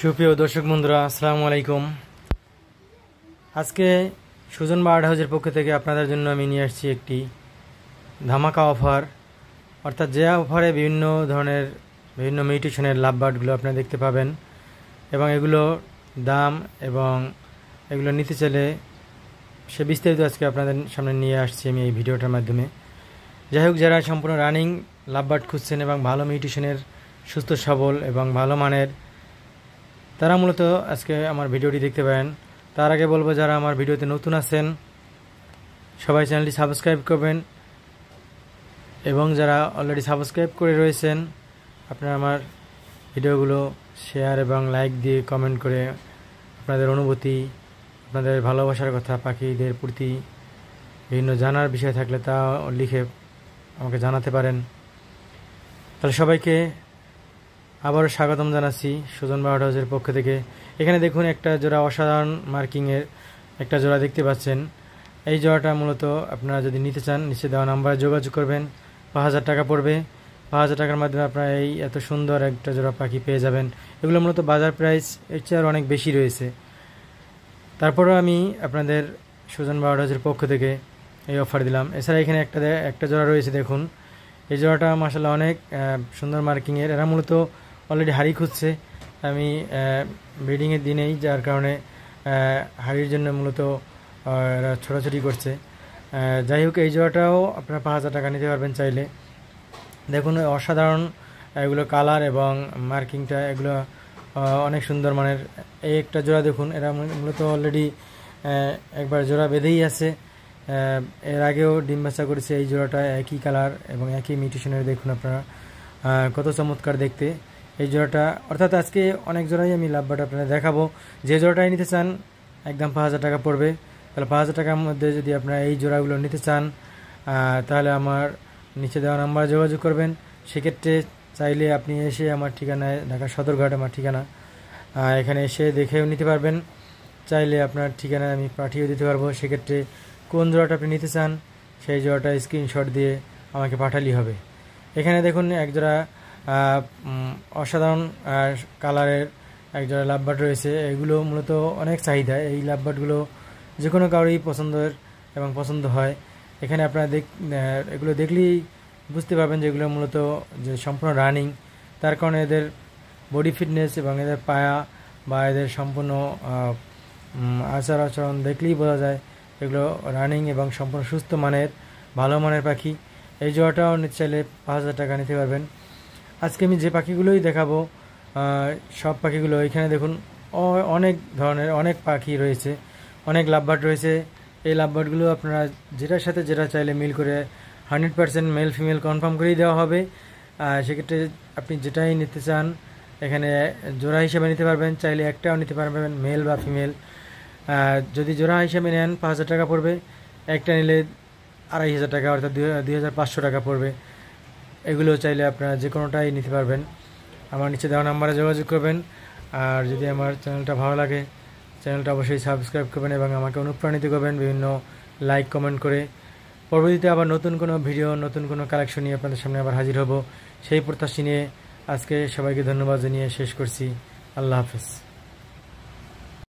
সুপ্রিয় দর্শক বন্ধুরা, আসসালামু আলাইকুম। আজকে সুজন বার্ড হাউসের পক্ষ থেকে আপনাদের জন্য আমি নিয়ে আসছি একটি ধামাকা অফার। অর্থাৎ যে অফারে বিভিন্ন মিউটেশনের লাভ বার্ডগুলো আপনারা দেখতে পাবেন এবং এগুলো দাম এবং এগুলো নিতে চাইলে সে বিস্তারিত আজকে আপনাদের সামনে নিয়ে আসছি আমি এই ভিডিওটার মাধ্যমে। যাই হোক, যারা সম্পূর্ণ রানিং লাভ বার্ড খুঁজছেন এবং ভালো মিউটেশনের, সুস্থ সবল এবং ভালো মানের, তারা মূলত আজকে আমার ভিডিওটি দেখতে পারেন। তার আগে বলবো, যারা আমার ভিডিওতে নতুন আছেন সবাই চ্যানেলটি সাবস্ক্রাইব করবেন এবং যারা অলরেডি সাবস্ক্রাইব করে রয়েছেন আপনারা আমার ভিডিওগুলো শেয়ার এবং লাইক দিয়ে কমেন্ট করে আপনাদের অনুভূতি, আপনাদের ভালোবাসার কথা, পাখিদের প্রতি বিভিন্ন জানার বিষয় থাকলে তা লিখে আমাকে জানাতে পারেন। তাহলে সবাইকে আবারও স্বাগতম জানাচ্ছি সুজন বার্ড হাউসের পক্ষ থেকে। এখানে দেখুন, একটা জোড়া অসাধারণ মার্কিংয়ের একটা জোড়া দেখতে পাচ্ছেন। এই জোড়াটা মূলত আপনারা যদি নিতে চান নিচে দেওয়া নাম্বারে যোগাযোগ করবেন। ৫,০০০ টাকা পড়বে। ৫,০০০ টাকার মাধ্যমে আপনারা এই এত সুন্দর একটা জোড়া পাখি পেয়ে যাবেন। এগুলো মূলত বাজার প্রাইস এর চেয়ে আর অনেক বেশি রয়েছে। তারপরেও আমি আপনাদের সুজন বার্ড হাউসের পক্ষ থেকে এই অফার দিলাম। এছাড়া এখানে একটা জোড়া রয়েছে, দেখুন এই জোড়াটা মাশাআল্লাহ অনেক সুন্দর মার্কিংয়ের। এরা মূলত অলরেডি হাড়ি খুঁজছে। আমি ব্রিডিংয়ের দিনেই, যার কারণে হাড়ির জন্য মূলত এরা ছোটাছুটি করছে। যাই হোক, এই জোড়াটাও আপনারা ৫,০০০ টাকা নিতে পারবেন চাইলে। দেখুন অসাধারণ এগুলো কালার এবং মার্কিংটা, এগুলো অনেক সুন্দর মানের। এই একটা জোড়া দেখুন, এরা মূলত অলরেডি একবার জোড়া বেঁধেই আছে। এর আগেও ডিম বাচ্চা করেছে। এই জোড়াটা একই কালার এবং একই মিউটেশনের। দেখুন আপনারা কত চমৎকার দেখতে এই জোড়াটা। অর্থাৎ আজকে অনেক জোড়াই আমি লাভ বার্ড আপনারা দেখাবো। যে জোড়াটাই নিতে চান একদম ৫,০০০ টাকা পড়বে। তাহলে ৫,০০০ টাকার মধ্যে যদি আপনারা এই জোড়াগুলো নিতে চান তাহলে আমার নিচে দেওয়া নাম্বারে যোগাযোগ করবেন। সেক্ষেত্রে চাইলে আপনি এসে আমার ঠিকানায়, ঢাকা সদরঘাট আমার ঠিকানা, এখানে এসে দেখেও নিতে পারবেন। চাইলে আপনার ঠিকানায় আমি পাঠিয়ে দিতে পারবো। সেক্ষেত্রে কোন জোড়াটা আপনি নিতে চান সেই জোড়াটা স্ক্রিনশট দিয়ে আমাকে পাঠালেই হবে। এখানে দেখুন একজোড়া অসাধারণ কালারের একজোড়া লাভ বার্ড রয়েছে। এগুলো মূলত অনেক চাহিদা। এই লাভ বার্ডগুলো যে কোনো কারোরই পছন্দের এবং পছন্দ হয়। এখানে আপনারা এগুলো দেখলেই বুঝতে পারবেন যে এগুলো মূলত যে সম্পূর্ণ রানিং। তার কারণে এদের বডি ফিটনেস এবং এদের পায়া বা এদের সম্পূর্ণ আচার আচরণ দেখলেই বোঝা যায় এগুলো রানিং এবং সম্পূর্ণ সুস্থ মানের, ভালো মানের পাখি। এই জোড়াটাও নিতে চাইলে ৫,০০০ টাকা নিতে পারবেন। আজকে আমি যে পাখিগুলোই দেখাবো সব পাখিগুলো, এখানে দেখুন অনেক ধরনের অনেক পাখি রয়েছে, অনেক লাভ বার্ড রয়েছে। এই লাভ বার্ডগুলো আপনারা যেটার সাথে যেটা চাইলে মিল করে 100% মেল ফিমেল কনফার্ম করেই দেওয়া হবে। সেক্ষেত্রে আপনি যেটাই নিতে চান এখানে জোড়া হিসেবে নিতে পারবেন, চাইলে একটাও নিতে পারবেন মেল বা ফিমেল। যদি জোড়া হিসেবে নেন ৫,০০০ টাকা পড়বে। একটা নিলে ২,৫০০ টাকা, অর্থাৎ ২,৫০০ টাকা পড়বে। এগুলো চাইলে আপনারা যে কোনোটাই নিতে পারবেন। আমার নিচে দেওয়া নাম্বারে যোগাযোগ করবেন। আর যদি আমার চ্যানেলটা ভালো লাগে চ্যানেলটা অবশ্যই সাবস্ক্রাইব করবেন এবং আমাকে অনুপ্রাণিত করবেন বিভিন্ন লাইক কমেন্ট করে। পরবর্তীতে আবার নতুন কোনো ভিডিও, নতুন কোনো কালেকশন নিয়ে আপনাদের সামনে আবার হাজির হব। সেই প্রত্যাশা নিয়ে আজকে সবাইকে ধন্যবাদ জানিয়ে শেষ করছি। আল্লাহ হাফেজ।